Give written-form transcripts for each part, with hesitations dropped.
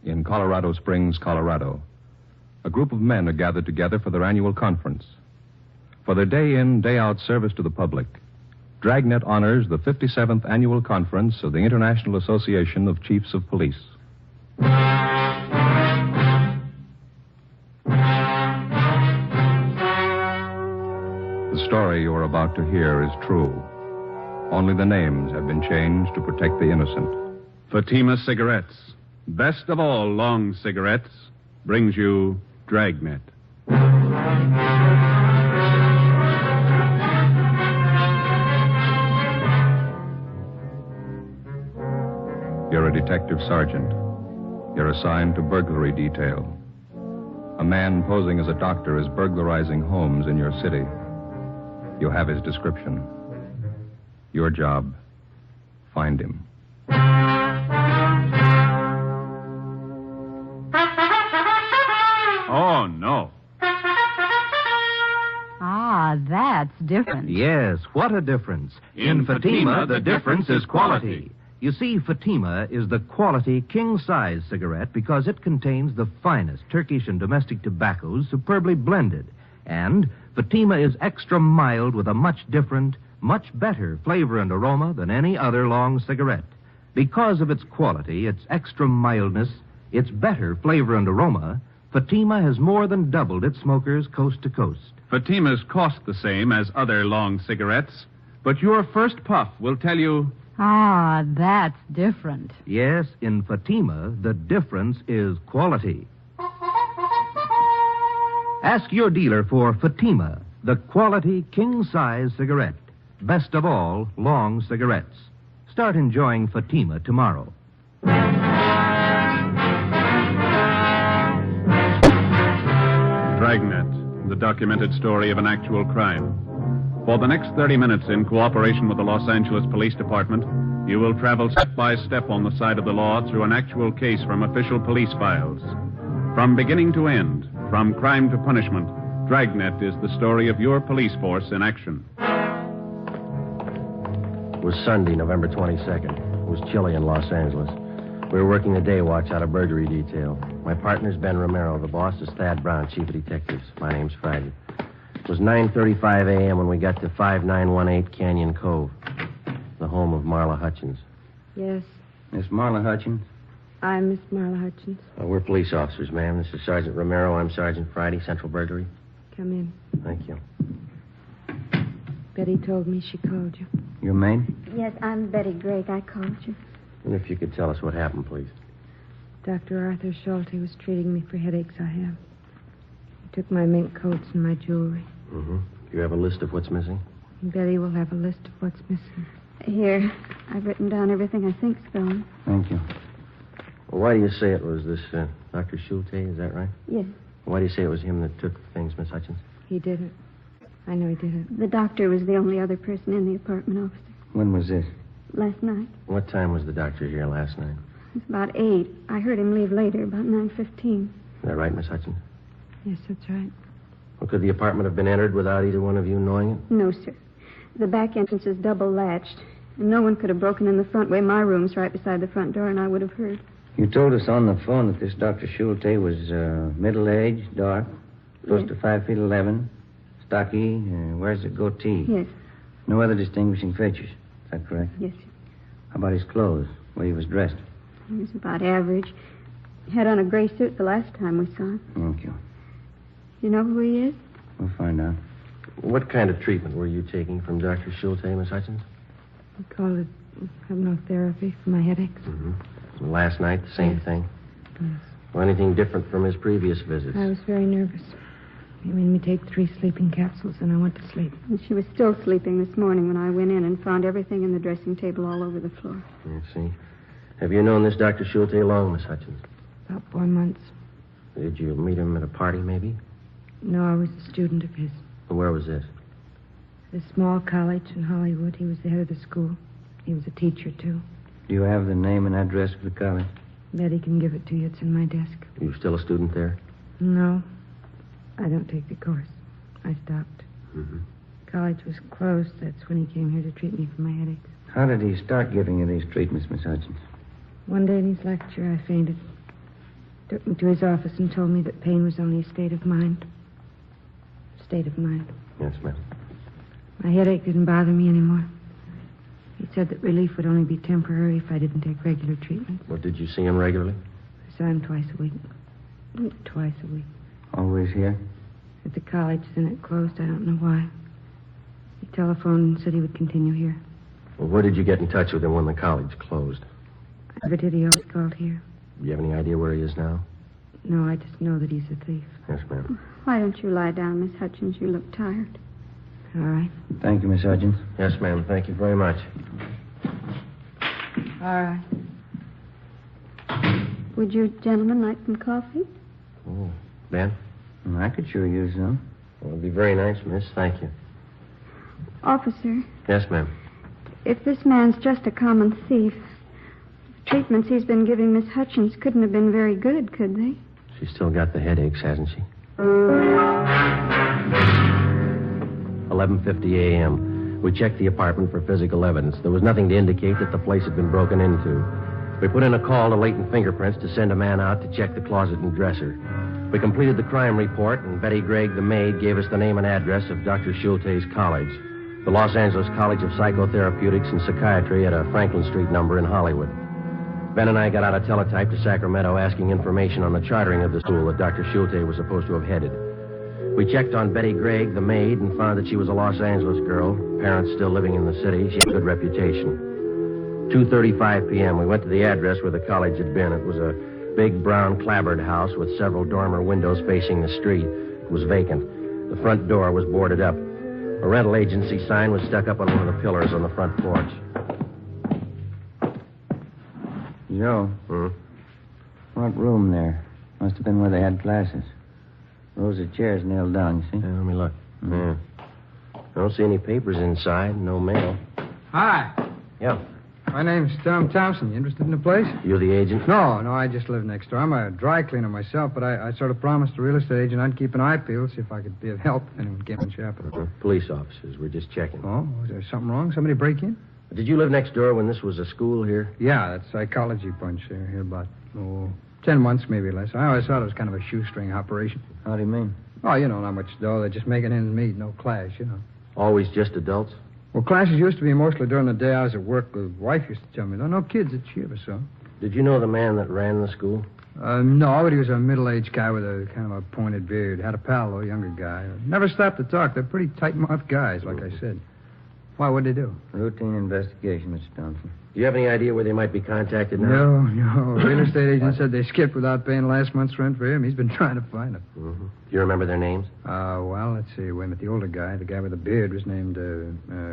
in Colorado Springs, Colorado. A group of men are gathered together for their annual conference. For their day-in, day-out service to the public, Dragnet honors the 57th Annual Conference of the International Association of Chiefs of Police. The story you are about to hear is true. Only the names have been changed to protect the innocent. Fatima Cigarettes, best of all long cigarettes, brings you Dragnet. You're a detective sergeant. You're assigned to burglary detail. A man posing as a doctor is burglarizing homes in your city. You have his description. Your job, find him. Oh, no. Ah, that's different. Yes, what a difference. In Fatima, the difference is quality. You see, Fatima is the quality king-size cigarette because it contains the finest Turkish and domestic tobaccos superbly blended. And Fatima is extra mild with a much different, much better flavor and aroma than any other long cigarette. Because of its quality, its extra mildness, its better flavor and aroma, Fatima has more than doubled its smokers coast to coast. Fatimas cost the same as other long cigarettes, but your first puff will tell you... Ah, that's different. Yes, in Fatima, the difference is quality. Ask your dealer for Fatima, the quality king-size cigarette. Best of all, long cigarettes. Start enjoying Fatima tomorrow. Dragnet, the documented story of an actual crime. For the next 30 minutes, in cooperation with the Los Angeles Police Department, you will travel step by step on the side of the law through an actual case from official police files. From beginning to end, from crime to punishment, Dragnet is the story of your police force in action. It was Sunday, November 22nd. It was chilly in Los Angeles. We were working the day watch out of burglary detail. My partner's Ben Romero. The boss is Thad Brown, chief of detectives. My name's Friday. It was 9:35 a.m. when we got to 5918 Canyon Cove, the home of Marla Hutchins. Yes, Miss Marla Hutchins? I'm Miss Marla Hutchins. We're police officers, ma'am. This is Sergeant Romero. I'm Sergeant Friday, Central Burglary. Come in. Thank you. Betty told me she called you. Your maid? Yes, I'm Betty Drake. I called you. And if you could tell us what happened, please. Dr. Arthur Schulte was treating me for headaches I have. He took my mink coats and my jewelry. Mm-hmm. Do you have a list of what's missing? And Betty will have a list of what's missing. Here, I've written down everything I think's gone. Thank you. Well, why do you say it was this Dr. Schulte? Is that right? Yes. Why do you say it was him that took things, Miss Hutchins? He didn't. I know he didn't. The doctor was the only other person in the apartment, officer. When was this? Last night. What time was the doctor here last night? It's about 8. I heard him leave later, about 9:15. Is that right, Miss Hutchins? Yes, that's right. Well, could the apartment have been entered without either one of you knowing it? No, sir. The back entrance is double latched, and no one could have broken in the front way. My room's right beside the front door, and I would have heard. You told us on the phone that this Dr. Schulte was middle-aged, dark, close Yes. to 5'11", stocky, wears a goatee. Yes. No other distinguishing features. Is that correct? Yes, sir. How about his clothes, the way he was dressed? He was about average. He had on a gray suit the last time we saw him. Thank you. You know who he is? We'll find out. What kind of treatment were you taking from Dr. Schulte, Miss Hutchins? We called it hypnotherapy for my headaches. Mm-hmm. Last night, the same Yes. thing? Yes. Well, anything different from his previous visits? I was very nervous. He made me take 3 sleeping capsules, and I went to sleep. And she was still sleeping this morning when I went in and found everything in the dressing table all over the floor. I see. Have you known this Dr. Schulte long, Miss Hutchins? About 4 months. Did you meet him at a party, maybe? No, I was a student of his. Where was this? At a small college in Hollywood. He was the head of the school. He was a teacher, too. Do you have the name and address of the college? Betty can give it to you. It's in my desk. You still a student there? No, I don't take the course. I stopped. Mm-hmm. College was closed. That's when he came here to treat me for my headaches. How did he start giving you these treatments, Miss Hutchins? One day in his lecture, I fainted. Took me to his office and told me that pain was only a state of mind. State of mind. Yes, ma'am. My headache didn't bother me anymore. He said that relief would only be temporary if I didn't take regular treatment. Well, did you see him regularly? I saw him twice a week. Twice a week. Always here? At the college, then it closed. I don't know why. He telephoned and said he would continue here. Well, where did you get in touch with him when the college closed? I never did. He always called here. Do you have any idea where he is now? No, I just know that he's a thief. Yes, ma'am. Why don't you lie down, Miss Hutchins? You look tired. All right. Thank you, Miss Hutchins. Yes, ma'am. Thank you very much. All right. Would you gentlemen like some coffee? Oh, Ben? I could sure use some. Well, it'd be very nice, miss. Thank you. Officer, Yes, ma'am. if this man's just a common thief, the treatments he's been giving Miss Hutchins couldn't have been very good, could they? She's still got the headaches, hasn't she? 11:50 a.m. We checked the apartment for physical evidence. There was nothing to indicate that the place had been broken into. We put in a call to latent fingerprints to send a man out to check the closet and dresser. We completed the crime report, and Betty Gregg, the maid, gave us the name and address of Dr. Schulte's college, the Los Angeles College of Psychotherapeutics and Psychiatry at a Franklin Street number in Hollywood. Ben and I got out a teletype to Sacramento asking information on the chartering of the school that Dr. Schulte was supposed to have headed. We checked on Betty Gregg, the maid, and found that she was a Los Angeles girl, parents still living in the city. She had a good reputation. 2:35 p.m., we went to the address where the college had been. It was a big brown clapboard house with several dormer windows facing the street. It was vacant. The front door was boarded up. A rental agency sign was stuck up on one of the pillars on the front porch. Joe, what room there? Must have been where they had classes. Rows of chairs nailed down, you see? Yeah, let me look. Yeah. I don't see any papers inside, no mail. Hi. Yeah. My name's Tom Thompson. You interested in the place? You the agent? No, I just live next door. I'm a dry cleaner myself, but I sort of promised the real estate agent I'd keep an eye peeled, see if I could be of help if anyone came in shop. Police officers. We're just checking. Oh, was there something wrong? Somebody break in? Did you live next door when this was a school here? Yeah, that psychology bunch here about, 10 months, maybe less. I always thought it was kind of a shoestring operation. How do you mean? Oh, not much dough. They're just making ends meet, no clash, Always just adults? Well, classes used to be mostly during the day I was at work. The wife used to tell me, no kids that she ever saw. Did you know the man that ran the school? No, but he was a middle-aged guy with a kind of a pointed beard. Had a pal, though, a younger guy. Never stopped to talk. They're pretty tight-mouthed guys, like I said. Why, what'd they do? Routine investigation, Mr. Thompson. Do you have any idea where they might be contacted now? No. Real estate agent said they skipped without paying last month's rent for him. He's been trying to find them. Mm-hmm. Do you remember their names? Well, let's see. Wait a minute. The older guy, the guy with the beard, was named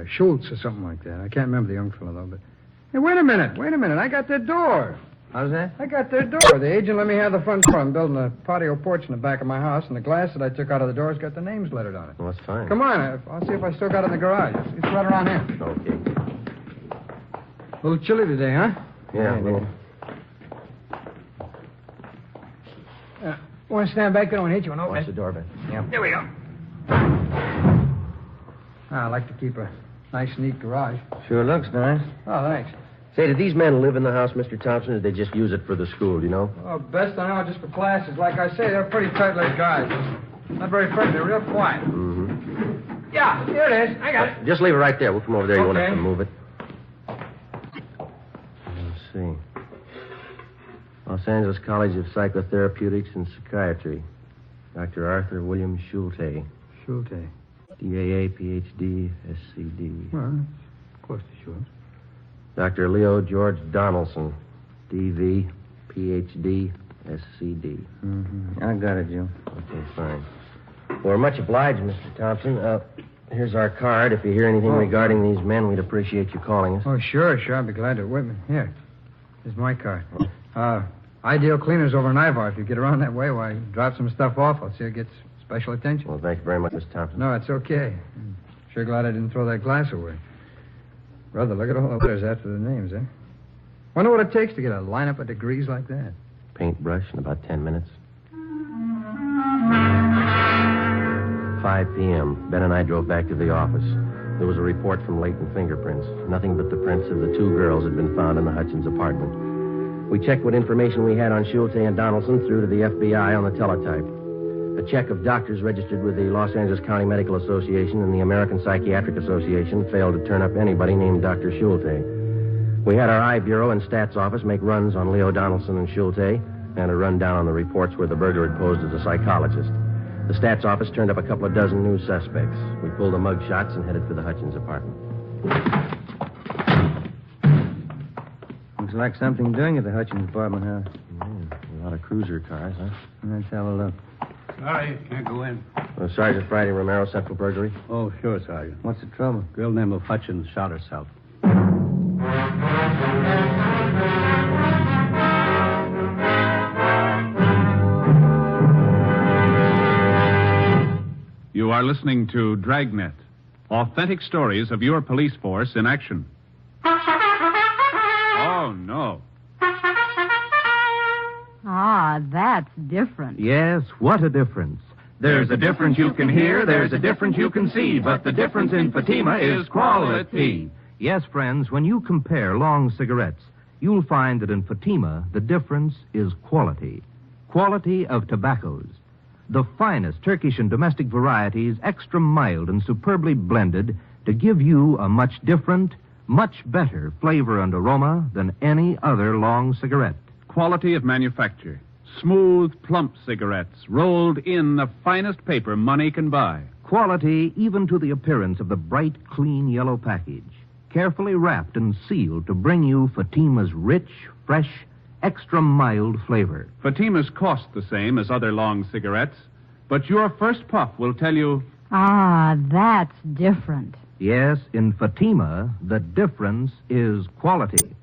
Schultz or something like that. I can't remember the young fellow, though, but... Hey, wait a minute. I got their door. How's that? I got their door. The agent let me have the front door. I'm building a patio porch in the back of my house, and the glass that I took out of the door's got the names lettered on it. Well, that's fine. Come on. I'll see if I still got it in the garage. It's right around here. Okay. A little chilly today, huh? Yeah, a little. Want to stand back there? I don't hit you. Watch the door, Ben. Yeah. Here we go. I like to keep a nice, neat garage. Sure looks nice. Oh, thanks. Say, did these men live in the house, Mr. Thompson, or did they just use it for the school, do you know? Oh, best I know, just for classes. Like I say, they're pretty tight-lipped guys. Not very friendly. They're real quiet. Mm-hmm. Yeah, here it is. I got it. Just leave it right there. We'll come over there. You won't have Okay. to move it. Let's see. Los Angeles College of Psychotherapeutics and Psychiatry. Dr. Arthur William Schulte. Schulte. DAA, PhD, SCD. Well, that's close to Schultz. Dr. Leo George Donaldson. DV, PhD, SCD. Mm-hmm. I got it, Joe. Okay, fine. Well, we're much obliged, Mr. Thompson. Here's our card. If you hear anything regarding these men, we'd appreciate you calling us. Oh, sure. I'd be glad to. Wait a minute. Here. Here's my card. Ideal Cleaners over in Ivar. If you get around that way, why, drop some stuff off. I'll see it gets special attention. Well, thank you very much, Mr. Thompson. No, it's okay. I'm sure glad I didn't throw that glass away. Brother, look at all the letters after the names, eh? Wonder what it takes to get a lineup of degrees like that. Paintbrush in about 10 minutes. 5 p.m. Ben and I drove back to the office. There was a report from latent fingerprints. Nothing but the prints of the two girls had been found in the Hutchins apartment. We checked what information we had on Schulte and Donaldson through to the FBI on the teletype. A check of doctors registered with the Los Angeles County Medical Association and the American Psychiatric Association failed to turn up anybody named Dr. Schulte. We had our I Bureau and Stats Office make runs on Leo Donaldson and Schulte and a rundown on the reports where the burglar had posed as a psychologist. The Stats Office turned up a couple of dozen new suspects. We pulled the mug shots and headed for the Hutchins apartment. Looks like something doing at the Hutchins apartment house. A lot of cruiser cars, huh? Let's have a look. Sorry, can't go in. Sergeant Friday Romero, Central Burglary. Oh, sure, Sergeant. What's the trouble? Girl named of Hutchins shot herself. You are listening to Dragnet, authentic stories of your police force in action. Oh, no. Ah, that's different. Yes, what a difference. There's a difference you can hear, there's a difference you can see, but the difference in Fatima is quality. Yes, friends, when you compare long cigarettes, you'll find that in Fatima, the difference is quality. Quality of tobaccos. The finest Turkish and domestic varieties, extra mild and superbly blended, to give you a much different, much better flavor and aroma than any other long cigarette. Quality of manufacture. Smooth, plump cigarettes rolled in the finest paper money can buy. Quality even to the appearance of the bright, clean yellow package. Carefully wrapped and sealed to bring you Fatima's rich, fresh, extra mild flavor. Fatimas cost the same as other long cigarettes, but your first puff will tell you... Ah, that's different. Yes, in Fatima, the difference is quality.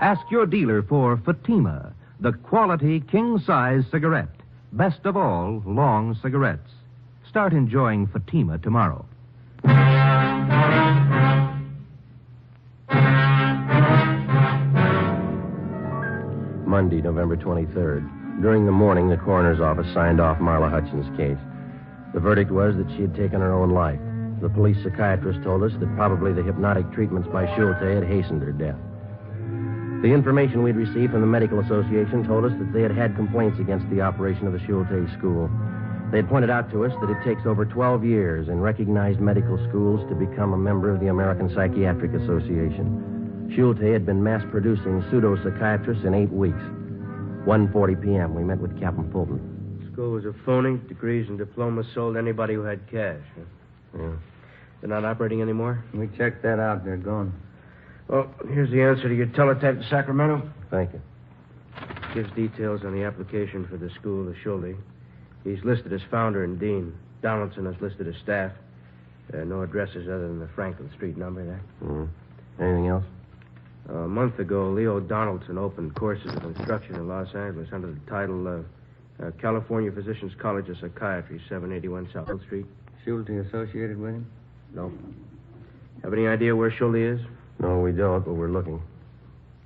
Ask your dealer for Fatima, the quality king-size cigarette. Best of all, long cigarettes. Start enjoying Fatima tomorrow. Monday, November 23rd. During the morning, the coroner's office signed off Marla Hutchins' case. The verdict was that she had taken her own life. The police psychiatrist told us that probably the hypnotic treatments by Schulte had hastened her death. The information we'd received from the Medical Association told us that they had had complaints against the operation of the Schulte school. They had pointed out to us that it takes over 12 years in recognized medical schools to become a member of the American Psychiatric Association. Schulte had been mass-producing pseudo-psychiatrists in 8 weeks. 1:40 p.m., we met with Captain Fulton. School was a phony. Degrees and diplomas sold anybody who had cash. Yeah. They're not operating anymore? We checked that out. They're gone. Well, here's the answer to your teletype to Sacramento. Thank you. Gives details on the application for the school of Schulte. He's listed as founder and dean. Donaldson is listed as staff. No addresses other than the Franklin Street number there. Mm-hmm. Anything else? A month ago, Leo Donaldson opened courses of instruction in Los Angeles under the title California Physicians College of Psychiatry, 781 South Hill Street. Schulte associated with him? No. Have any idea where Schulte is? No, we don't, but we're looking.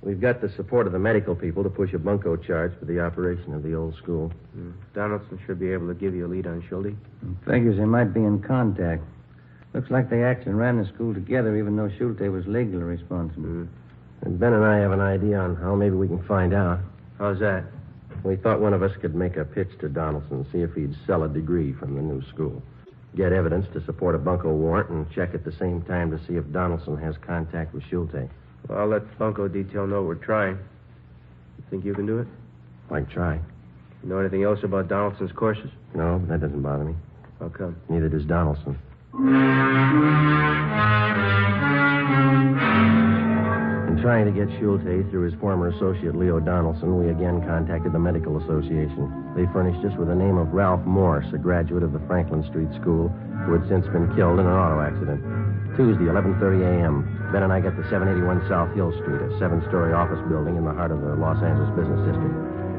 We've got the support of the medical people to push a bunco charge for the operation of the old school. Donaldson should be able to give you a lead on Schulte. Figures they might be in contact. Looks like they actually ran the school together, even though Schulte was legally responsible. And Ben and I have an idea on how maybe we can find out. How's that? We thought one of us could make a pitch to Donaldson, see if he'd sell a degree from the new school. Get evidence to support a bunco warrant and check at the same time to see if Donaldson has contact with Schulte. Well, I'll let bunco detail know we're trying. You think you can do it? I'd try. You know anything else about Donaldson's courses? No, but that doesn't bother me. How come? Neither does Donaldson. In trying to get Schulte through his former associate, Leo Donaldson, we again contacted the Medical Association. They furnished us with the name of Ralph Morse, a graduate of the Franklin Street School, who had since been killed in an auto accident. Tuesday, 11:30 a.m., Ben and I got to 781 South Hill Street, a 7-story office building in the heart of the Los Angeles business district.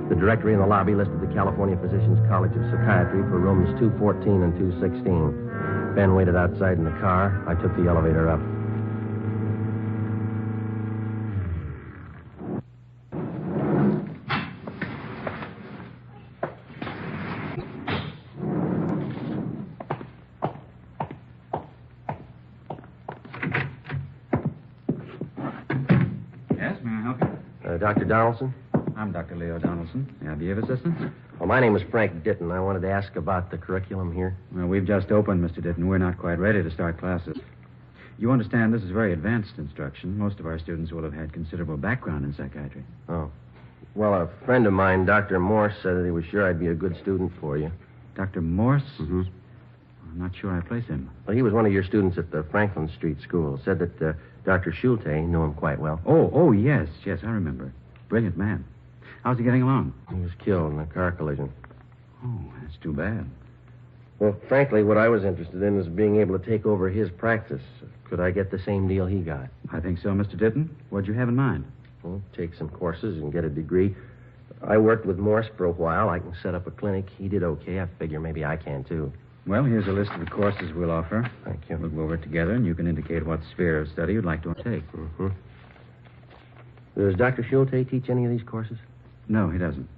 The directory in the lobby listed the California Physicians College of Psychiatry for rooms 214 and 216. Ben waited outside in the car. I took the elevator up. Yes, may I help you? Dr. Donaldson? I'm Dr. Leo Donaldson. May I be of assistance? Well, my name is Frank Ditton. I wanted to ask about the curriculum here. Well, we've just opened, Mr. Ditton. We're not quite ready to start classes. You understand this is very advanced instruction. Most of our students will have had considerable background in psychiatry. Oh. Well, a friend of mine, Dr. Morse, said that he was sure I'd be a good student for you. Dr. Morse? Mm-hmm. I'm not sure I place him. Well, he was one of your students at the Franklin Street School. Said that Dr. Schulte knew him quite well. Oh, yes, I remember. Brilliant man. How's he getting along? He was killed in a car collision. Oh, that's too bad. Well, frankly, what I was interested in is being able to take over his practice. Could I get the same deal he got? I think so, Mr. Ditton. What'd you have in mind? Well, take some courses and get a degree. I worked with Morse for a while. I can set up a clinic. He did okay. I figure maybe I can, too. Well, here's a list of the courses we'll offer. Thank you. We'll go over it together, and you can indicate what sphere of study you'd like to take. Mm-hmm. Does Dr. Schulte teach any of these courses? No, he doesn't.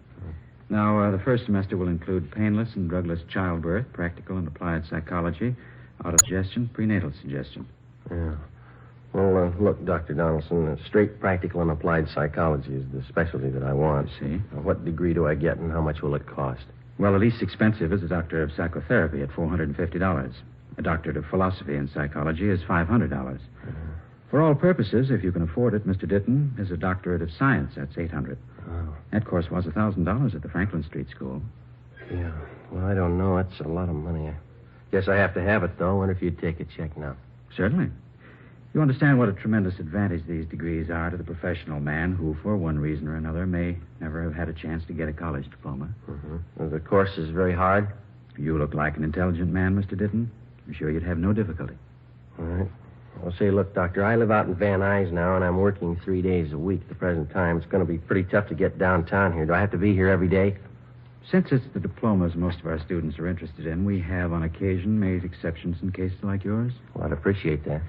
Now, the first semester will include painless and drugless childbirth, practical and applied psychology, autosuggestion, prenatal suggestion. Yeah. Well, look, Dr. Donaldson, straight practical and applied psychology is the specialty that I want. See? What degree do I get, and how much will it cost? Well, the least expensive is a doctor of psychotherapy at $450. A doctorate of philosophy and psychology is $500. For all purposes, if you can afford it, Mr. Ditton, is a doctorate of science. That's $800. Oh. That course was $1,000 at the Franklin Street School. Yeah. Well, I don't know. That's a lot of money. I guess I have to have it, though. I wonder if you'd take a check now. Certainly. You understand what a tremendous advantage these degrees are to the professional man who, for one reason or another, may never have had a chance to get a college diploma. Mm-hmm. Well, the course is very hard? You look like an intelligent man, Mr. Ditton. I'm sure you'd have no difficulty. All right. Well, say, look, Doctor, I live out in Van Nuys now, and I'm working 3 days a week at the present time. It's going to be pretty tough to get downtown here. Do I have to be here every day? Since it's the diplomas most of our students are interested in, we have, on occasion, made exceptions in cases like yours. Well, I'd appreciate that.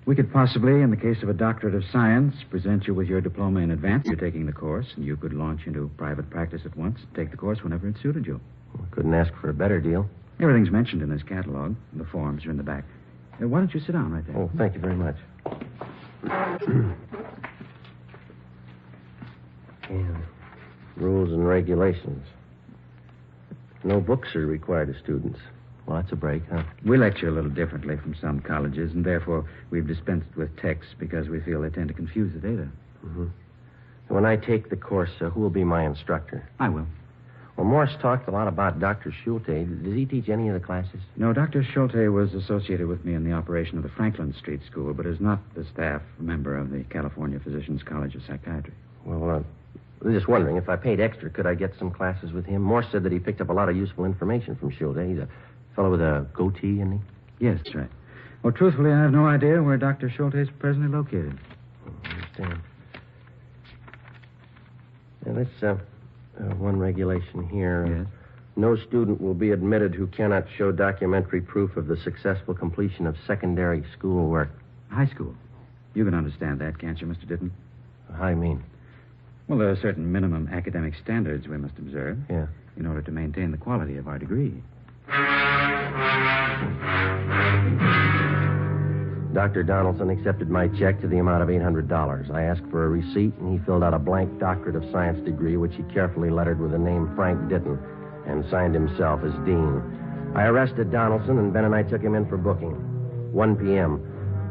We could possibly, in the case of a doctorate of science, present you with your diploma in advance. You're taking the course, and you could launch into private practice at once and take the course whenever it suited you. Well, couldn't ask for a better deal. Everything's mentioned in this catalog. The forms are in the back. Why don't you sit down right there? Oh, thank you very much. Yeah. Rules and regulations. No books are required of students. Well, that's a break, huh? We lecture a little differently from some colleges, and therefore we've dispensed with texts because we feel they tend to confuse the data. Mm-hmm. When I take the course, who will be my instructor? I will. Well, Morse talked a lot about Dr. Schulte. Does he teach any of the classes? No, Dr. Schulte was associated with me in the operation of the Franklin Street School, but is not the staff member of the California Physicians College of Psychiatry. Well, I'm just wondering, if I paid extra, could I get some classes with him? Morse said that he picked up a lot of useful information from Schulte. He's a fellow with a goatee, isn't he? Yes, that's right. Well, truthfully, I have no idea where Dr. Schulte is presently located. I understand. Now, let's, one regulation here. Yes? No student will be admitted who cannot show documentary proof of the successful completion of secondary school work. High school. You can understand that, can't you, Mr. Ditton? How do you mean? Well, there are certain minimum academic standards we must observe. Yeah. In order to maintain the quality of our degree. Dr. Donaldson accepted my check to the amount of $800. I asked for a receipt, and he filled out a blank doctorate of science degree, which he carefully lettered with the name Frank Ditton, and signed himself as dean. I arrested Donaldson, and Ben and I took him in for booking. 1 p.m.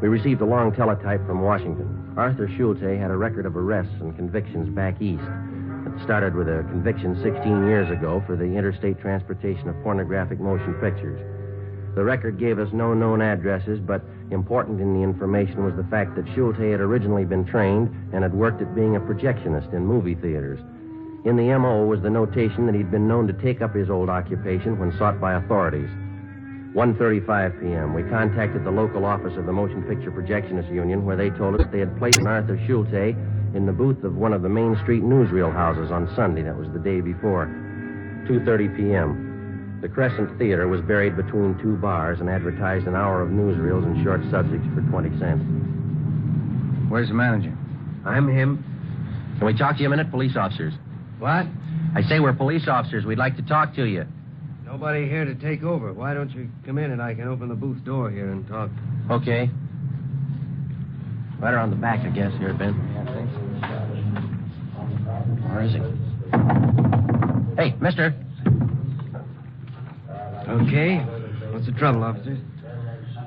We received a long teletype from Washington. Arthur Schulte had a record of arrests and convictions back east. It started with a conviction 16 years ago for the interstate transportation of pornographic motion pictures. The record gave us no known addresses, but important in the information was the fact that Schulte had originally been trained and had worked at being a projectionist in movie theaters. In the M.O. was the notation that he'd been known to take up his old occupation when sought by authorities. 1:35 p.m., we contacted the local office of the Motion Picture Projectionists Union, where they told us they had placed Arthur Schulte in the booth of one of the Main Street newsreel houses on Sunday. That was the day before. 2:30 p.m. The Crescent Theater was buried between two bars and advertised an hour of newsreels and short subjects for 20 cents. Where's the manager? I'm him. Can we talk to you a minute, police officers? What? I say we're police officers. We'd like to talk to you. Nobody here to take over. Why don't you come in and I can open the booth door here and talk? Okay. Right around the back, I guess, here, Ben. Where is he? Hey, mister. Okay. What's the trouble, officers?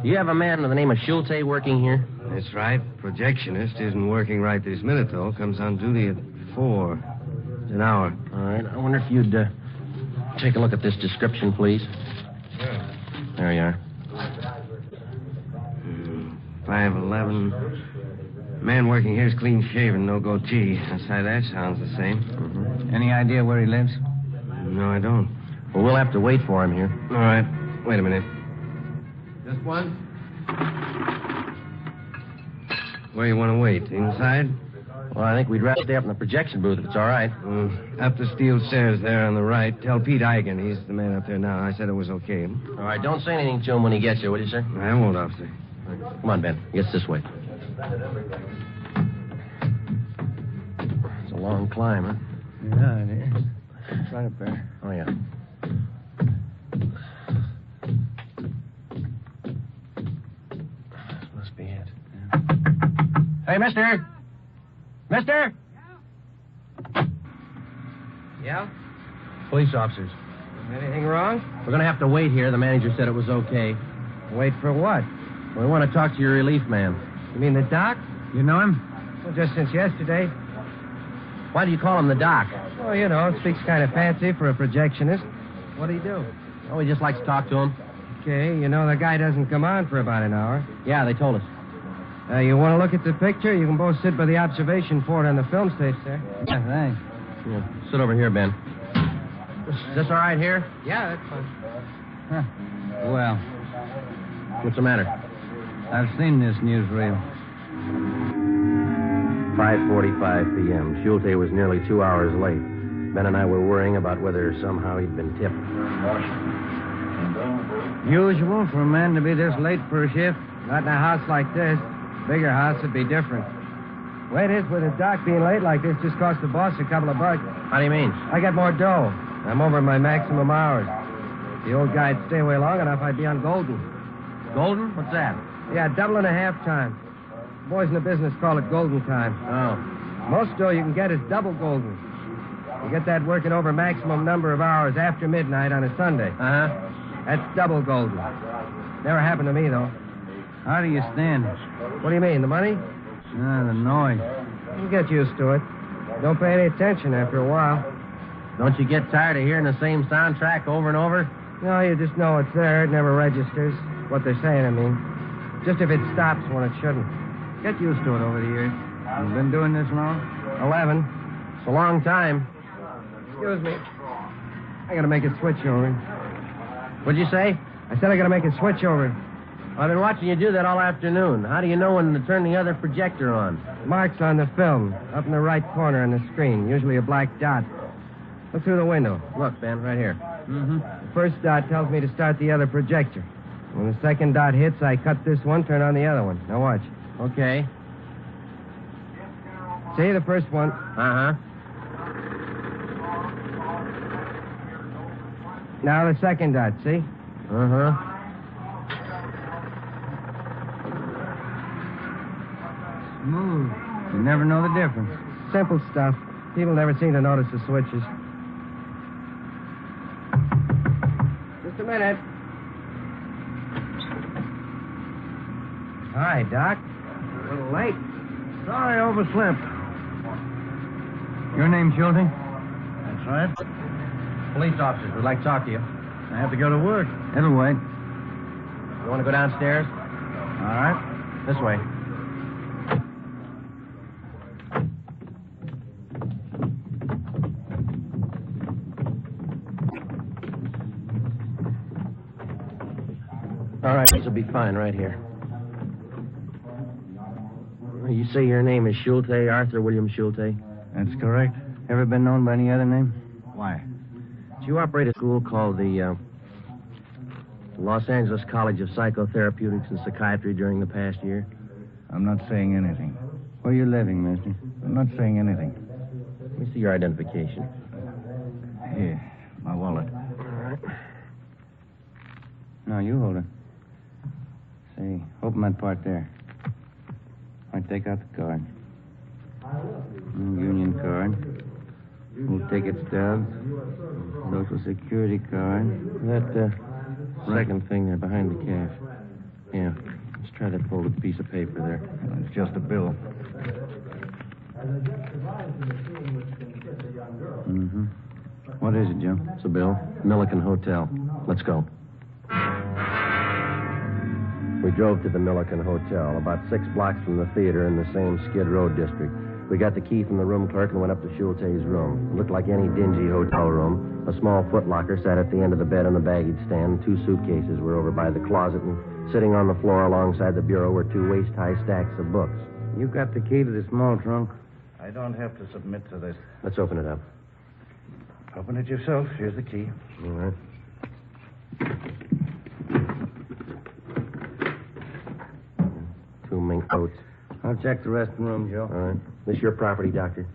Do you have a man with the name of Schulte working here? That's right. Projectionist isn't working right this minute, though. Comes on duty at 4. It's an hour. All right. I wonder if you'd take a look at this description, please. Sure. There you are. 5'11". Man working here's clean shaven, no goatee. Outside that sounds the same. Mm-hmm. Any idea where he lives? No, I don't. Well, we'll have to wait for him here. All right. Wait a minute. Just one? Where you want to wait? Inside? Well, I think we'd rather stay up in the projection booth if it's all right. Up the steel stairs there on the right. Tell Pete Eigen. He's the man up there now. I said it was okay. All right, don't say anything to him when he gets here, will you, sir? I won't, officer. Come on, Ben. It's this way. It's a long climb, huh? Yeah, it is. It's right up there. Oh, yeah. This must be it. Yeah. Hey, mister! Mister! Yeah? Police officers. Anything wrong? We're going to have to wait here. The manager said it was okay. Wait for what? We want to talk to your relief man. You mean the doc? You know him? Well, just since yesterday. Why do you call him the doc? Oh, you know, speaks kind of fancy for a projectionist. What do you do? Oh, he just likes to talk to him. Okay, you know, the guy doesn't come on for about an hour. Yeah, they told us. You want to look at the picture? You can both sit by the observation port on the film stage, sir. Yeah, thanks. Yeah, sit over here, Ben. Is this all right here? Yeah, that's fine. Huh. Well, What's the matter? I've seen this newsreel. 5:45 p.m. Schulte was nearly 2 hours late. Ben and I were worrying about whether somehow he'd been tipped. Usual for a man to be this late for a shift? Not in a house like this. Bigger house would be different. Way it is with a doc being late like this just cost the boss a couple of bucks. How do you mean? I got more dough. I'm over my maximum hours. If the old guy'd stay away long enough, I'd be on Golden. Golden? What's that? Yeah, double and a half time. Boys in the business call it Golden time. Oh. Most dough you can get is double Golden. You get that working over maximum number of hours after midnight on a Sunday. Uh-huh. That's double Golden. Never happened to me, though. How do you stand? What do you mean, the money? The noise. You get used to it. Don't pay any attention after a while. Don't you get tired of hearing the same soundtrack over and over? No, you just know it's there. It never registers. What they're saying, I mean. Just if it stops when it shouldn't. Get used to it over the years. You've been doing this long? 11. It's a long time. Excuse me. I gotta make a switch over. What'd you say? I said I gotta make a switch over. I've been watching you do that all afternoon. How do you know when to turn the other projector on? Marks on the film, up in the right corner on the screen, usually a black dot. Look through the window. Look, Ben, right here. Mm-hmm. The first dot tells me to start the other projector. When the second dot hits, I cut this one, turn on the other one. Now watch. Okay. See the first one? Uh-huh. Now the second dot, see? Uh-huh. Smooth. You never know the difference. Simple stuff. People never seem to notice the switches. Just a minute. Hi, Doc. A little late. Sorry, overslept. Your name, Schulte? That's right. Police officers would like to talk to you. I have to go to work. It'll wait. You want to go downstairs? All right. This way. All right, this will be fine right here. You say your name is Schulte, Arthur William Schulte? That's correct. Ever been known by any other name? Why? Do you operate a school called the Los Angeles College of Psychotherapeutics and Psychiatry during the past year? I'm not saying anything. Where are you living, mister? I'm not saying anything. Let me see your identification. Here, my wallet. All right. No, you hold it. Say, open that part there. I take out the card. Union card. Any ticket stubs? Social Security card? That second thing there behind the cash. Yeah. Let's try that folded piece of paper there. It's just a bill. Mm-hmm. What is it, Joe? It's a bill. Milliken Hotel. Let's go. We drove to the Milliken Hotel, about 6 blocks from the theater in the same Skid Row district. We got the key from the room clerk and went up to Schulte's room. It looked like any dingy hotel room. A small footlocker sat at the end of the bed on the baggage stand. 2 suitcases were over by the closet, and sitting on the floor alongside the bureau were 2 waist-high stacks of books. You got the key to the small trunk? I don't have to submit to this. Let's open it up. Open it yourself. Here's the key. All right. Two mink coats. I'll check the rest of the room, Joe. All right. This your property, Doctor?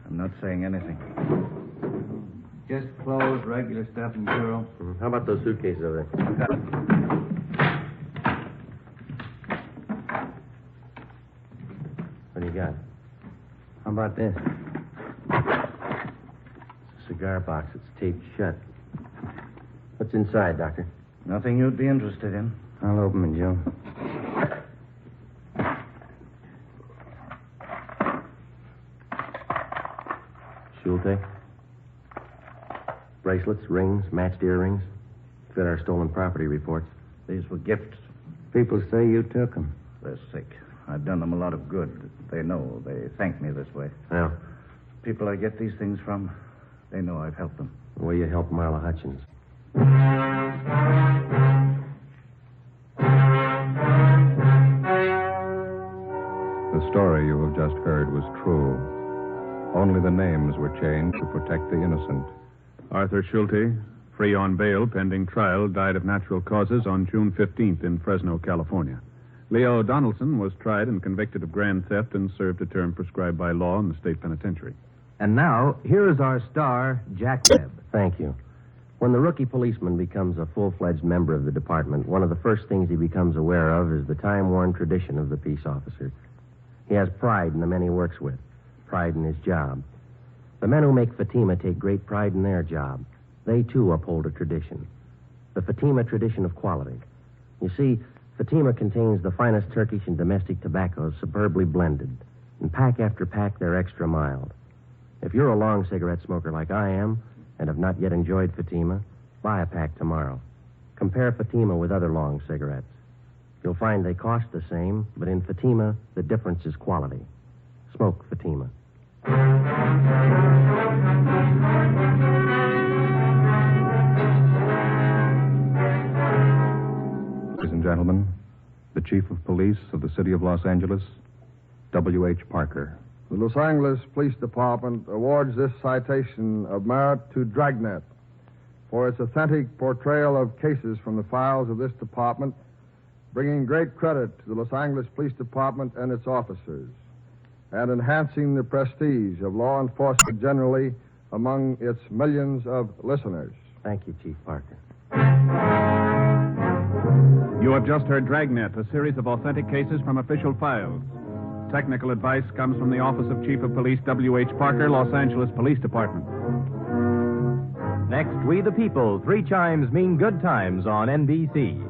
I'm not saying anything. Just clothes, regular stuff in the bureau. Mm-hmm. How about those suitcases over there? I've got it. What do you got? How about this? It's a cigar box. It's taped shut. What's inside, Doctor? Nothing you'd be interested in. I'll open it, Joe. Schulte? Bracelets, rings, matched earrings. Fit our stolen property reports. These were gifts. People say you took them. They're sick. I've done them a lot of good. They know. They thank me this way. Yeah. People I get these things from, they know I've helped them. The way you helped Marla Hutchins. The story you have just heard was true. Only the names were changed to protect the innocent. Arthur Schulte, free on bail pending trial, died of natural causes on June 15th in Fresno, California. Leo Donaldson was tried and convicted of grand theft and served a term prescribed by law in the state penitentiary. And now, here is our star, Jack Webb. Thank you. When the rookie policeman becomes a full-fledged member of the department, one of the first things he becomes aware of is the time-worn tradition of the peace officer. He has pride in the men he works with, pride in his job. The men who make Fatima take great pride in their job. They, too, uphold a tradition. The Fatima tradition of quality. You see, Fatima contains the finest Turkish and domestic tobaccos superbly blended. And pack after pack, they're extra mild. If you're a long cigarette smoker like I am, and have not yet enjoyed Fatima, buy a pack tomorrow. Compare Fatima with other long cigarettes. You'll find they cost the same, but in Fatima, the difference is quality. Smoke Fatima. Ladies and gentlemen, the Chief of Police of the City of Los Angeles, W.H. Parker. The Los Angeles Police Department awards this citation of merit to Dragnet for its authentic portrayal of cases from the files of this department, bringing great credit to the Los Angeles Police Department and its officers, and enhancing the prestige of law enforcement generally among its millions of listeners. Thank you, Chief Parker. You have just heard Dragnet, a series of authentic cases from official files. Technical advice comes from the Office of Chief of Police W.H. Parker, Los Angeles Police Department. Next, We the People. 3 chimes mean good times on NBC.